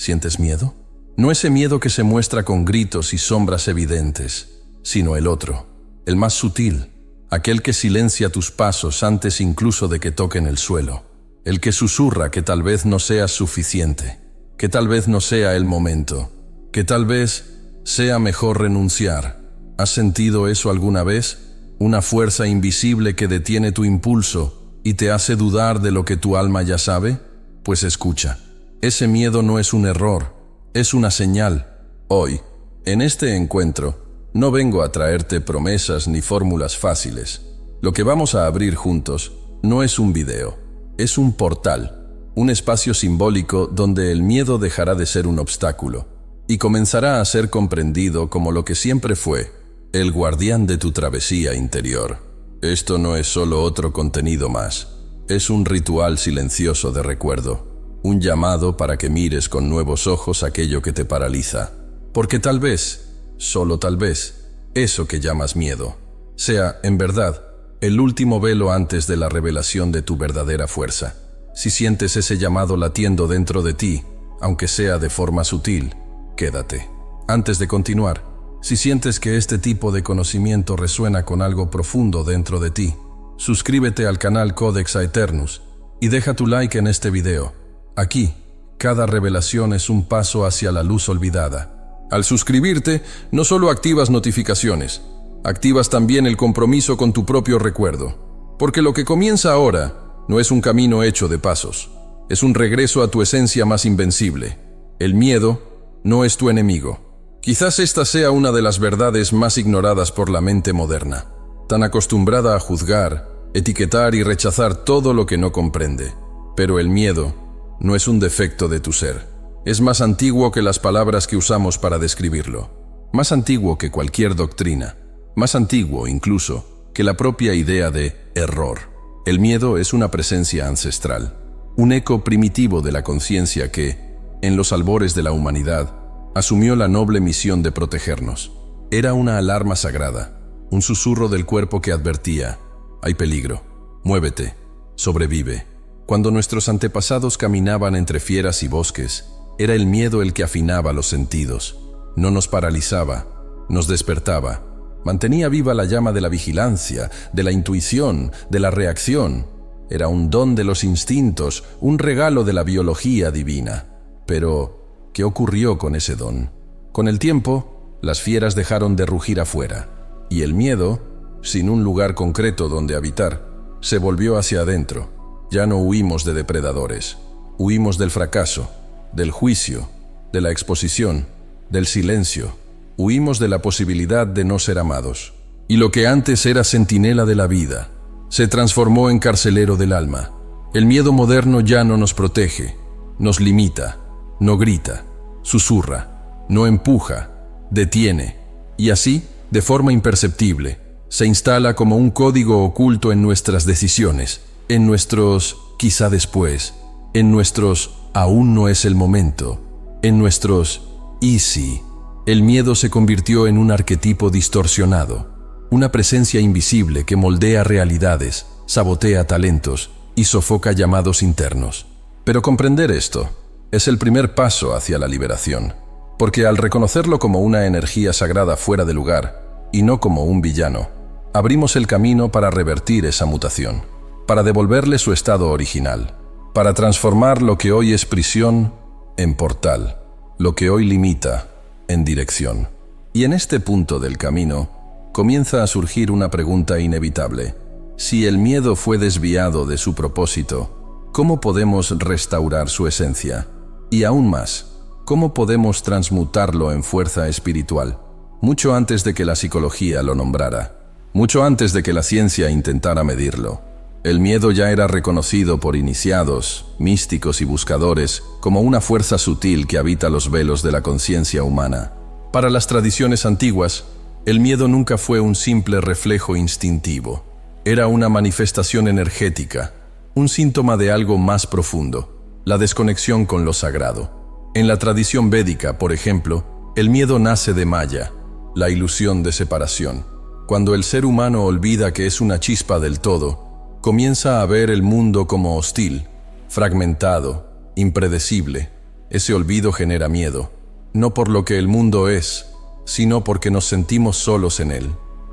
¿Sientes miedo? No ese miedo que se muestra con gritos y sombras evidentes, sino el otro, el más sutil, aquel que silencia tus pasos antes incluso de que toquen el suelo, el que susurra que tal vez no seas suficiente, que tal vez no sea el momento, que tal vez sea mejor renunciar. ¿Has sentido eso alguna vez? Una fuerza invisible que detiene tu impulso y te hace dudar de lo que tu alma ya sabe. Pues escucha, ese miedo no es un error, es una señal. Hoy, en este encuentro, no vengo a traerte promesas ni fórmulas fáciles. Lo que vamos a abrir juntos no es un video, es un portal, un espacio simbólico donde el miedo dejará de ser un obstáculo y comenzará a ser comprendido como lo que siempre fue, el guardián de tu travesía interior. Esto no es solo otro contenido más, es un ritual silencioso de recuerdo, un llamado para que mires con nuevos ojos aquello que te paraliza. Porque tal vez, solo tal vez, eso que llamas miedo, sea, en verdad, el último velo antes de la revelación de tu verdadera fuerza. Si sientes ese llamado latiendo dentro de ti, aunque sea de forma sutil, quédate. Antes de continuar, si sientes que este tipo de conocimiento resuena con algo profundo dentro de ti, suscríbete al canal Codex Aeternus y deja tu like en este video. Aquí, cada revelación es un paso hacia la luz olvidada. Al suscribirte, no solo activas notificaciones, activas también el compromiso con tu propio recuerdo. Porque lo que comienza ahora no es un camino hecho de pasos, es un regreso a tu esencia más invencible. El miedo no es tu enemigo. Quizás esta sea una de las verdades más ignoradas por la mente moderna, tan acostumbrada a juzgar, etiquetar y rechazar todo lo que no comprende. Pero el miedo no es un defecto de tu ser. Es más antiguo que las palabras que usamos para describirlo, más antiguo que cualquier doctrina, más antiguo incluso que la propia idea de error. El miedo es una presencia ancestral, un eco primitivo de la conciencia que, en los albores de la humanidad, asumió la noble misión de protegernos. Era una alarma sagrada, un susurro del cuerpo que advertía: hay peligro, muévete, sobrevive. Cuando nuestros antepasados caminaban entre fieras y bosques, era el miedo el que afinaba los sentidos. No nos paralizaba, nos despertaba. Mantenía viva la llama de la vigilancia, de la intuición, de la reacción. Era un don de los instintos, un regalo de la biología divina. Pero, ¿qué ocurrió con ese don? Con el tiempo, las fieras dejaron de rugir afuera, y el miedo, sin un lugar concreto donde habitar, se volvió hacia adentro. Ya no huimos de depredadores, huimos del fracaso, del juicio, de la exposición, del silencio. Huimos de la posibilidad de no ser amados. Y lo que antes era centinela de la vida, se transformó en carcelero del alma. El miedo moderno ya no nos protege, nos limita. No grita, susurra, no empuja, detiene, y así, de forma imperceptible, se instala como un código oculto en nuestras decisiones, en nuestros quizá después, en nuestros aún no es el momento, en nuestros y si. El miedo se convirtió en un arquetipo distorsionado, una presencia invisible que moldea realidades, sabotea talentos y sofoca llamados internos. Pero comprender esto es el primer paso hacia la liberación, porque al reconocerlo como una energía sagrada fuera de lugar, y no como un villano, abrimos el camino para revertir esa mutación, para devolverle su estado original, para transformar lo que hoy es prisión en portal, lo que hoy limita en dirección. Y en este punto del camino, comienza a surgir una pregunta inevitable. Si el miedo fue desviado de su propósito, ¿cómo podemos restaurar su esencia? Y aún más, ¿cómo podemos transmutarlo en fuerza espiritual? Mucho antes de que la psicología lo nombrara, mucho antes de que la ciencia intentara medirlo, el miedo ya era reconocido por iniciados, místicos y buscadores como una fuerza sutil que habita los velos de la conciencia humana. Para las tradiciones antiguas, el miedo nunca fue un simple reflejo instintivo. Era una manifestación energética, un síntoma de algo más profundo. La desconexión con lo sagrado. En la tradición védica, por ejemplo, el miedo nace de Maya, la ilusión de separación. Cuando el ser humano olvida que es una chispa del todo, comienza a ver el mundo como hostil, fragmentado, impredecible. Ese olvido genera miedo, no por lo que el mundo es, sino porque nos sentimos solos en él.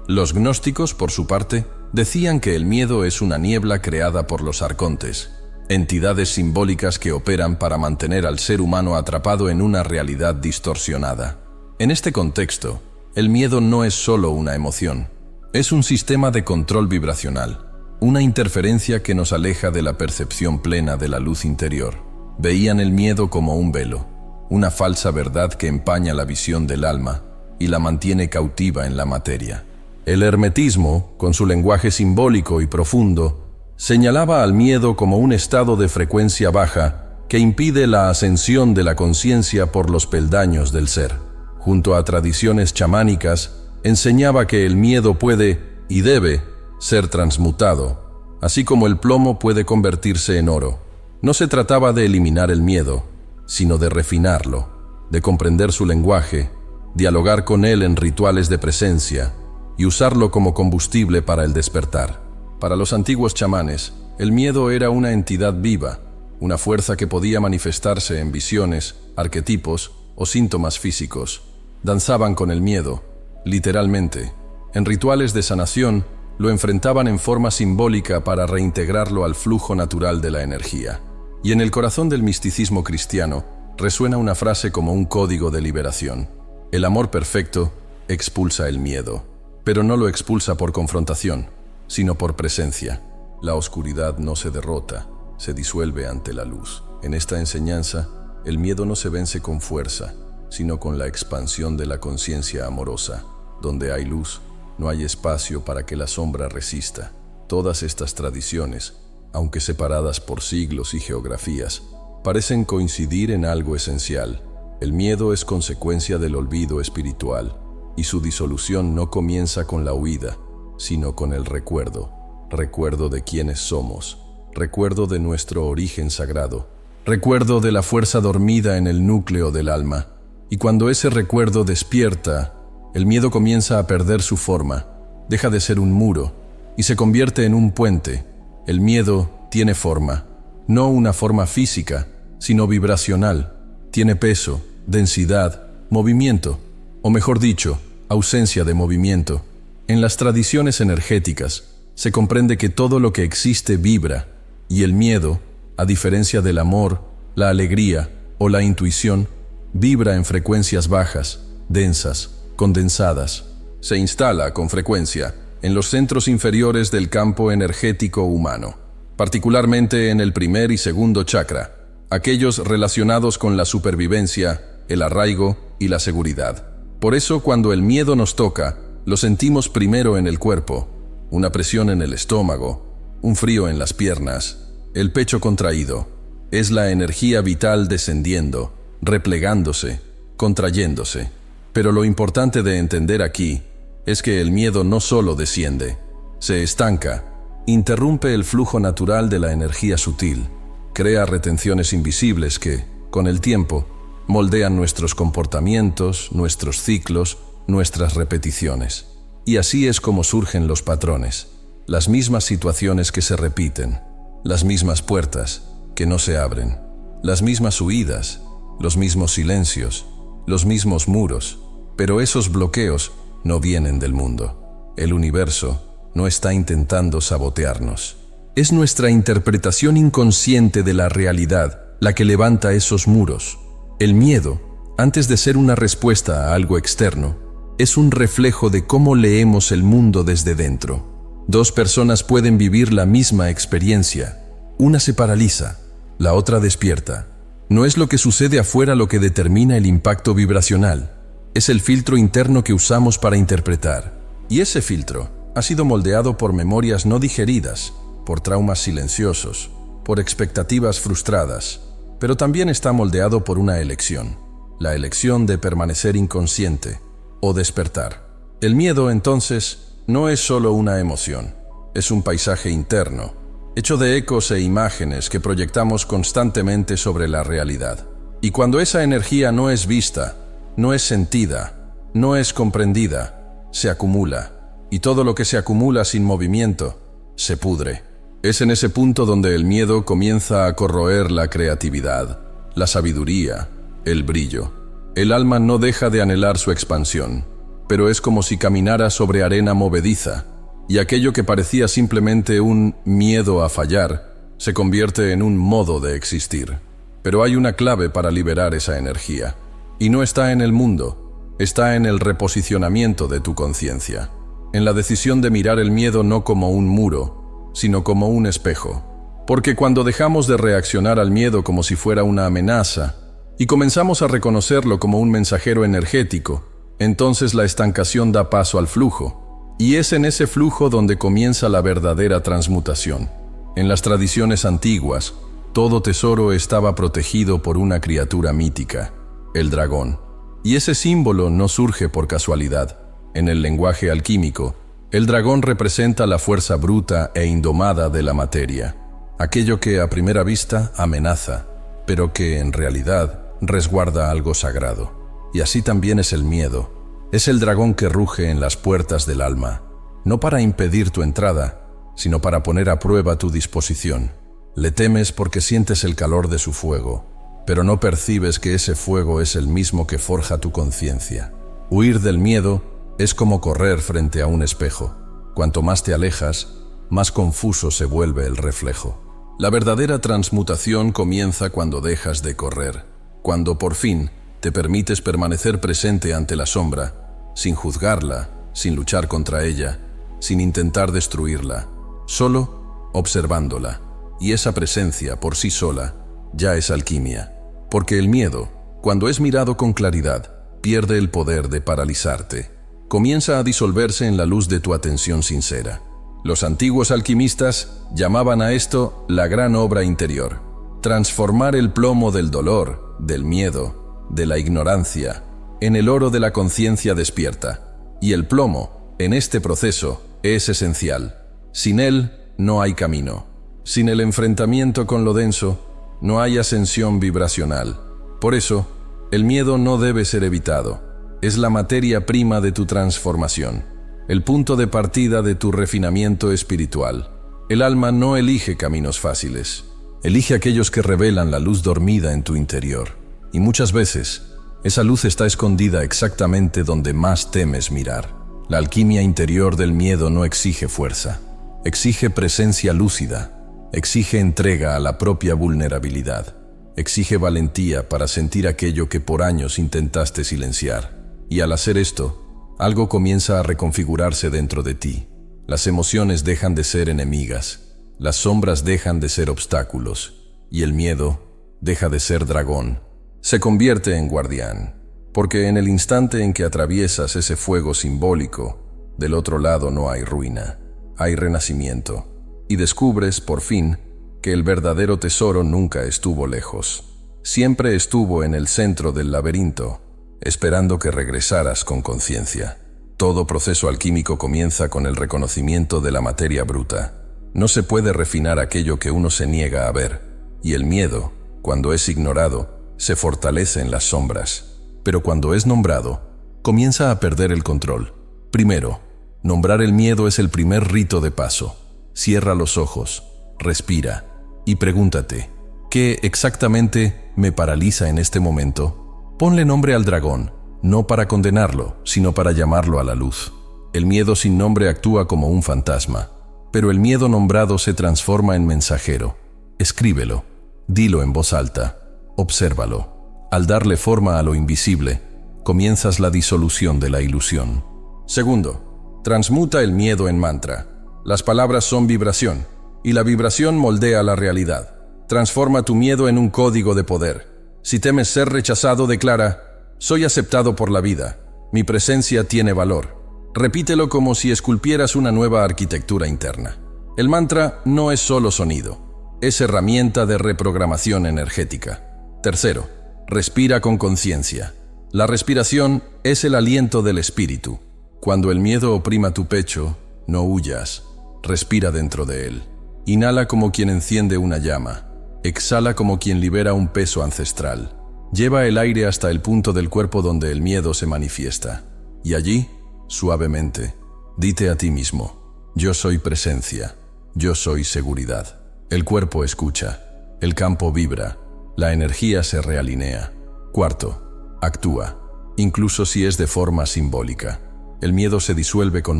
Los gnósticos, por su parte, decían que el miedo es una niebla creada por los arcontes, entidades simbólicas que operan para mantener al ser humano atrapado en una realidad distorsionada. En este contexto, el miedo no es solo una emoción, es un sistema de control vibracional, una interferencia que nos aleja de la percepción plena de la luz interior. Veían el miedo como un velo, una falsa verdad que empaña la visión del alma y la mantiene cautiva en la materia. El hermetismo, con su lenguaje simbólico y profundo, señalaba al miedo como un estado de frecuencia baja que impide la ascensión de la conciencia por los peldaños del ser. Junto a tradiciones chamánicas, enseñaba que el miedo puede y debe ser transmutado, así como el plomo puede convertirse en oro. No se trataba de eliminar el miedo, sino de refinarlo, de comprender su lenguaje, dialogar con él en rituales de presencia y usarlo como combustible para el despertar. Para los antiguos chamanes, el miedo era una entidad viva, una fuerza que podía manifestarse en visiones, arquetipos o síntomas físicos. Danzaban con el miedo, literalmente. En rituales de sanación, lo enfrentaban en forma simbólica para reintegrarlo al flujo natural de la energía. Y en el corazón del misticismo cristiano resuena una frase como un código de liberación. El amor perfecto expulsa el miedo, pero no lo expulsa por confrontación, sino por presencia. La oscuridad no se derrota, se disuelve ante la luz. En esta enseñanza, el miedo no se vence con fuerza, sino con la expansión de la conciencia amorosa. Donde hay luz, no hay espacio para que la sombra resista. Todas estas tradiciones, aunque separadas por siglos y geografías, parecen coincidir en algo esencial. El miedo es consecuencia del olvido espiritual, y su disolución no comienza con la huida, sino con el recuerdo. Recuerdo de quiénes somos, recuerdo de nuestro origen sagrado, recuerdo de la fuerza dormida en el núcleo del alma. Y cuando ese recuerdo despierta, el miedo comienza a perder su forma, deja de ser un muro y se convierte en un puente. El miedo tiene forma, no una forma física, sino vibracional. Tiene peso, densidad, movimiento, o mejor dicho, ausencia de movimiento. En las tradiciones energéticas se comprende que todo lo que existe vibra, y el miedo, a diferencia del amor, la alegría o la intuición, vibra en frecuencias bajas, densas, condensadas. Se instala con frecuencia en los centros inferiores del campo energético humano, particularmente en el primer y segundo chakra, aquellos relacionados con la supervivencia, el arraigo y la seguridad. Por eso, cuando el miedo nos toca, lo sentimos primero en el cuerpo, una presión en el estómago, un frío en las piernas, el pecho contraído. Es la energía vital descendiendo, replegándose, contrayéndose. Pero lo importante de entender aquí es que el miedo no solo desciende, se estanca, interrumpe el flujo natural de la energía sutil, crea retenciones invisibles que, con el tiempo, moldean nuestros comportamientos, nuestros ciclos, nuestras repeticiones. Y así es como surgen los patrones, las mismas situaciones que se repiten, las mismas puertas que no se abren, las mismas huidas, los mismos silencios, los mismos muros, pero esos bloqueos no vienen del mundo. El universo no está intentando sabotearnos. Es nuestra interpretación inconsciente de la realidad la que levanta esos muros. El miedo, antes de ser una respuesta a algo externo, es un reflejo de cómo leemos el mundo desde dentro. Dos personas pueden vivir la misma experiencia. Una se paraliza, la otra despierta. No es lo que sucede afuera lo que determina el impacto vibracional. Es el filtro interno que usamos para interpretar. Y ese filtro ha sido moldeado por memorias no digeridas, por traumas silenciosos, por expectativas frustradas, pero también está moldeado por una elección, la elección de permanecer inconsciente o despertar. El miedo, entonces, no es solo una emoción, es un paisaje interno, hecho de ecos e imágenes que proyectamos constantemente sobre la realidad. Y cuando esa energía no es vista, no es sentida, no es comprendida, se acumula, y todo lo que se acumula sin movimiento se pudre. Es en ese punto donde el miedo comienza a corroer la creatividad, la sabiduría, el brillo. El alma no deja de anhelar su expansión, pero es como si caminara sobre arena movediza, y aquello que parecía simplemente un miedo a fallar se convierte en un modo de existir. Pero hay una clave para liberar esa energía, y no está en el mundo, está en el reposicionamiento de tu conciencia, en la decisión de mirar el miedo no como un muro, sino como un espejo. Porque cuando dejamos de reaccionar al miedo como si fuera una amenaza, y comenzamos a reconocerlo como un mensajero energético, entonces la estancación da paso al flujo, y es en ese flujo donde comienza la verdadera transmutación. En las tradiciones antiguas, todo tesoro estaba protegido por una criatura mítica, el dragón. Y ese símbolo no surge por casualidad. En el lenguaje alquímico, el dragón representa la fuerza bruta e indomada de la materia, aquello que a primera vista amenaza, pero que en realidad resguarda algo sagrado. Y así también es el miedo. Es el dragón que ruge en las puertas del alma, no para impedir tu entrada, sino para poner a prueba tu disposición. Le temes porque sientes el calor de su fuego, pero no percibes que ese fuego es el mismo que forja tu conciencia. Huir del miedo es como correr frente a un espejo. Cuanto más te alejas, más confuso se vuelve el reflejo. La verdadera transmutación comienza cuando dejas de correr, cuando por fin te permites permanecer presente ante la sombra, sin juzgarla, sin luchar contra ella, sin intentar destruirla, solo observándola. Y esa presencia por sí sola ya es alquimia, porque el miedo, cuando es mirado con claridad, pierde el poder de paralizarte. Comienza a disolverse en la luz de tu atención sincera. Los antiguos alquimistas llamaban a esto la gran obra interior. Transformar el plomo del dolor, del miedo, de la ignorancia, en el oro de la conciencia despierta. Y el plomo, en este proceso, es esencial. Sin él, no hay camino. Sin el enfrentamiento con lo denso, no hay ascensión vibracional. Por eso, el miedo no debe ser evitado. Es la materia prima de tu transformación, el punto de partida de tu refinamiento espiritual. El alma no elige caminos fáciles. Elige aquellos que revelan la luz dormida en tu interior. Y muchas veces, esa luz está escondida exactamente donde más temes mirar. La alquimia interior del miedo no exige fuerza. Exige presencia lúcida. Exige entrega a la propia vulnerabilidad. Exige valentía para sentir aquello que por años intentaste silenciar. Y al hacer esto, algo comienza a reconfigurarse dentro de ti. Las emociones dejan de ser enemigas. Las sombras dejan de ser obstáculos. Y el miedo deja de ser dragón. Se convierte en guardián. Porque en el instante en que atraviesas ese fuego simbólico, del otro lado no hay ruina. Hay renacimiento. Y descubres, por fin, que el verdadero tesoro nunca estuvo lejos. Siempre estuvo en el centro del laberinto, esperando que regresaras con conciencia. Todo proceso alquímico comienza con el reconocimiento de la materia bruta. No se puede refinar aquello que uno se niega a ver, y el miedo, cuando es ignorado, se fortalece en las sombras. Pero cuando es nombrado, comienza a perder el control. Primero, nombrar el miedo es el primer rito de paso. Cierra los ojos, respira y pregúntate, ¿qué exactamente me paraliza en este momento? Ponle nombre al dragón, no para condenarlo, sino para llamarlo a la luz. El miedo sin nombre actúa como un fantasma, pero el miedo nombrado se transforma en mensajero. Escríbelo, dilo en voz alta, obsérvalo. Al darle forma a lo invisible, comienzas la disolución de la ilusión. Segundo, transmuta el miedo en mantra. Las palabras son vibración, y la vibración moldea la realidad. Transforma tu miedo en un código de poder. Si temes ser rechazado, declara: soy aceptado por la vida. Mi presencia tiene valor. Repítelo como si esculpieras una nueva arquitectura interna. El mantra no es solo sonido, es herramienta de reprogramación energética. Tercero, respira con conciencia. La respiración es el aliento del espíritu. Cuando el miedo oprima tu pecho, no huyas. Respira dentro de él. Inhala como quien enciende una llama. Exhala como quien libera un peso ancestral. Lleva el aire hasta el punto del cuerpo donde el miedo se manifiesta. Y allí, suavemente, dite a ti mismo: yo soy presencia, yo soy seguridad. El cuerpo escucha, el campo vibra, La energía se realinea. Cuarto, actúa, incluso si es de forma simbólica. El miedo se disuelve con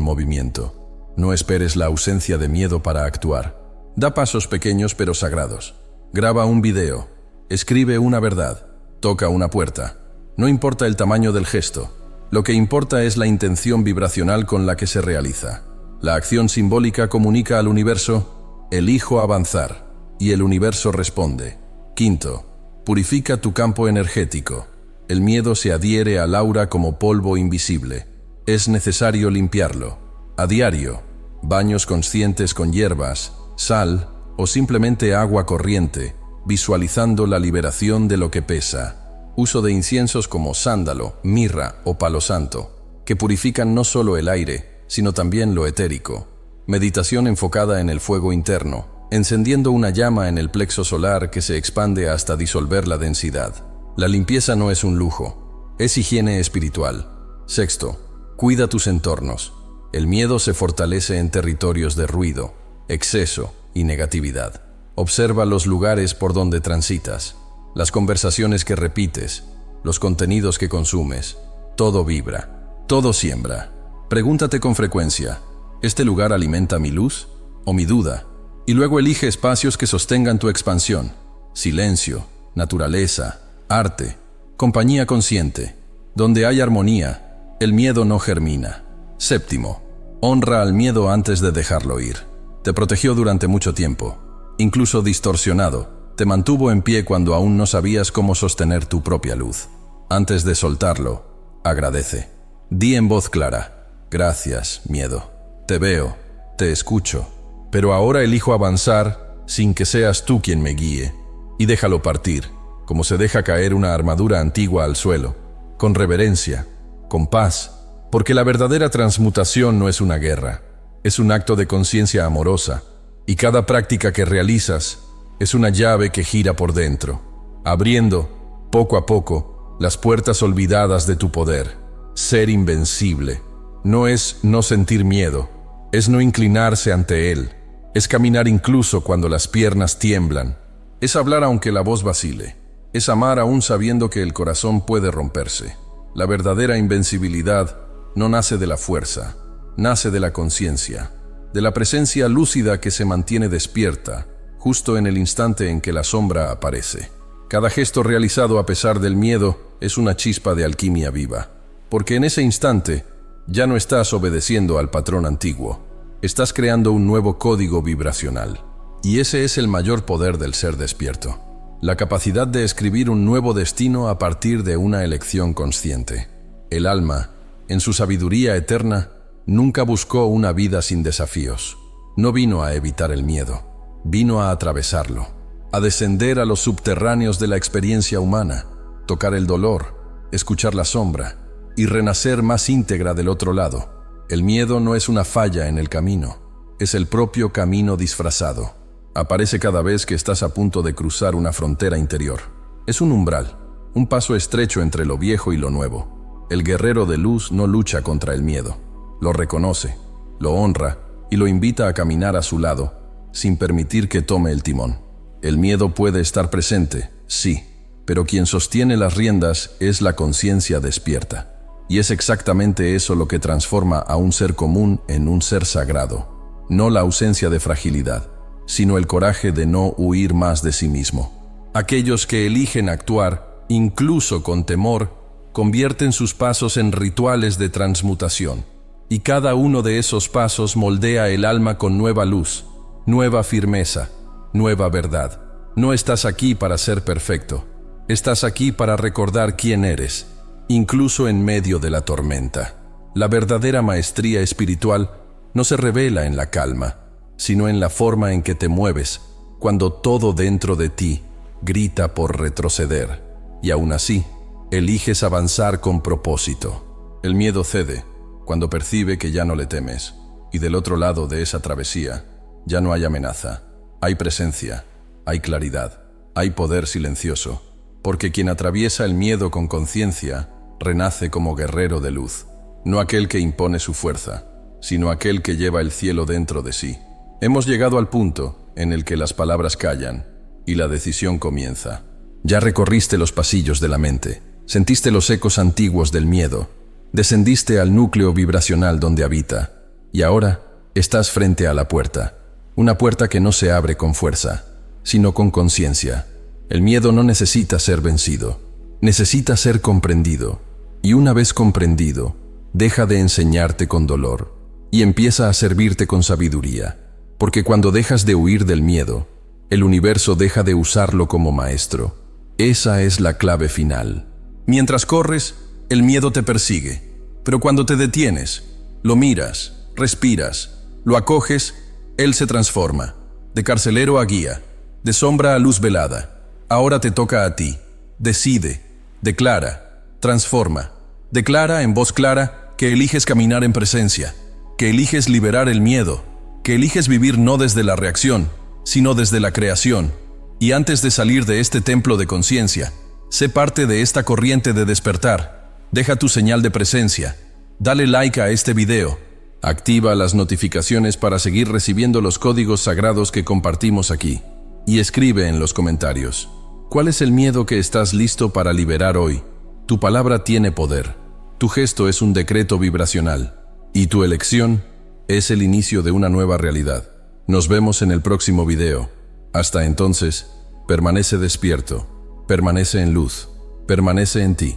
movimiento. No esperes la ausencia de miedo para actuar. Da pasos pequeños pero sagrados. Graba un video. Escribe una verdad. Toca una puerta. No importa el tamaño del gesto. Lo que importa es la intención vibracional con la que se realiza. La acción simbólica comunica al universo: elijo avanzar, y el universo responde. Quinto, purifica tu campo energético. El miedo se adhiere al aura como polvo invisible. Es necesario limpiarlo. A diario, baños conscientes con hierbas, sal o simplemente agua corriente, visualizando la liberación de lo que pesa. Uso de inciensos como sándalo, mirra o palo santo, que purifican no solo el aire, sino también lo etérico. Meditación enfocada en el fuego interno, encendiendo una llama en el plexo solar que se expande hasta disolver la densidad. La limpieza no es un lujo, es higiene espiritual. Sexto, cuida tus entornos. El miedo se fortalece en territorios de ruido, exceso y negatividad. Observa los lugares por donde transitas, las conversaciones que repites, los contenidos que consumes. Todo vibra, todo siembra. Pregúntate con frecuencia: ¿este lugar alimenta mi luz o mi duda? Y luego elige espacios que sostengan tu expansión. Silencio, naturaleza, arte, compañía consciente. Donde hay armonía, el miedo no germina. Séptimo, honra al miedo antes de dejarlo ir. Te protegió durante mucho tiempo, incluso distorsionado. Te mantuvo en pie cuando aún no sabías cómo sostener tu propia luz. Antes de soltarlo, agradece. Di en voz clara: gracias, miedo. Te veo, te escucho, pero ahora elijo avanzar sin que seas tú quien me guíe. Y déjalo partir, como se deja caer una armadura antigua al suelo, con reverencia, con paz, porque la verdadera transmutación no es una guerra, es un acto de conciencia amorosa, y cada práctica que realizas es una llave que gira por dentro, abriendo, poco a poco, las puertas olvidadas de tu poder. Ser invencible no es no sentir miedo, es no inclinarse ante él, es caminar incluso cuando las piernas tiemblan, es hablar aunque la voz vacile, es amar aún sabiendo que el corazón puede romperse. La verdadera invencibilidad no nace de la fuerza, nace de la conciencia, de la presencia lúcida que se mantiene despierta, justo en el instante en que la sombra aparece. Cada gesto realizado a pesar del miedo es una chispa de alquimia viva, porque en ese instante ya no estás obedeciendo al patrón antiguo, estás creando un nuevo código vibracional. Y ese es el mayor poder del ser despierto, la capacidad de escribir un nuevo destino a partir de una elección consciente. El alma, en su sabiduría eterna, nunca buscó una vida sin desafíos. No vino a evitar el miedo, vino a atravesarlo, a descender a los subterráneos de la experiencia humana, tocar el dolor, escuchar la sombra y renacer más íntegra del otro lado. El miedo no es una falla en el camino, es el propio camino disfrazado. Aparece cada vez que estás a punto de cruzar una frontera interior. Es un umbral, un paso estrecho entre lo viejo y lo nuevo. El guerrero de luz no lucha contra el miedo, lo reconoce, lo honra y lo invita a caminar a su lado, sin permitir que tome el timón. El miedo puede estar presente, sí, pero quien sostiene las riendas es la conciencia despierta. Y es exactamente eso lo que transforma a un ser común en un ser sagrado. No la ausencia de fragilidad, sino el coraje de no huir más de sí mismo. Aquellos que eligen actuar, incluso con temor, convierten sus pasos en rituales de transmutación. Y cada uno de esos pasos moldea el alma con nueva luz, nueva firmeza, nueva verdad. No estás aquí para ser perfecto. Estás aquí para recordar quién eres, incluso en medio de la tormenta. La verdadera maestría espiritual no se revela en la calma, sino en la forma en que te mueves cuando todo dentro de ti grita por retroceder. Y aún así, eliges avanzar con propósito. El miedo cede cuando percibe que ya no le temes, y del otro lado de esa travesía ya no hay amenaza, hay presencia, hay claridad, hay poder silencioso, porque quien atraviesa el miedo con conciencia renace como guerrero de luz, no aquel que impone su fuerza, sino aquel que lleva el cielo dentro de sí. Hemos llegado al punto en el que las palabras callan y la decisión comienza. Ya recorriste los pasillos de la mente, sentiste los ecos antiguos del miedo, descendiste al núcleo vibracional donde habita, y ahora estás frente a la puerta. Una puerta que no se abre con fuerza, sino con conciencia. El miedo no necesita ser vencido, necesita ser comprendido. Y una vez comprendido, deja de enseñarte con dolor y empieza a servirte con sabiduría. Porque cuando dejas de huir del miedo, el universo deja de usarlo como maestro. Esa es la clave final. Mientras corres, el miedo te persigue. Pero cuando te detienes, lo miras, respiras, lo acoges, él se transforma. De carcelero a guía, de sombra a luz velada. Ahora te toca a ti. Decide, declara, transforma. Declara en voz clara que eliges caminar en presencia, que eliges liberar el miedo, que eliges vivir no desde la reacción, sino desde la creación. Y antes de salir de este templo de conciencia, sé parte de esta corriente de despertar. Deja tu señal de presencia. Dale like a este video. Activa las notificaciones para seguir recibiendo los códigos sagrados que compartimos aquí. Y escribe en los comentarios: ¿cuál es el miedo que estás listo para liberar hoy? Tu palabra tiene poder. Tu gesto es un decreto vibracional. Y tu elección es el inicio de una nueva realidad. Nos vemos en el próximo video. Hasta entonces, permanece despierto, permanece en luz, permanece en ti.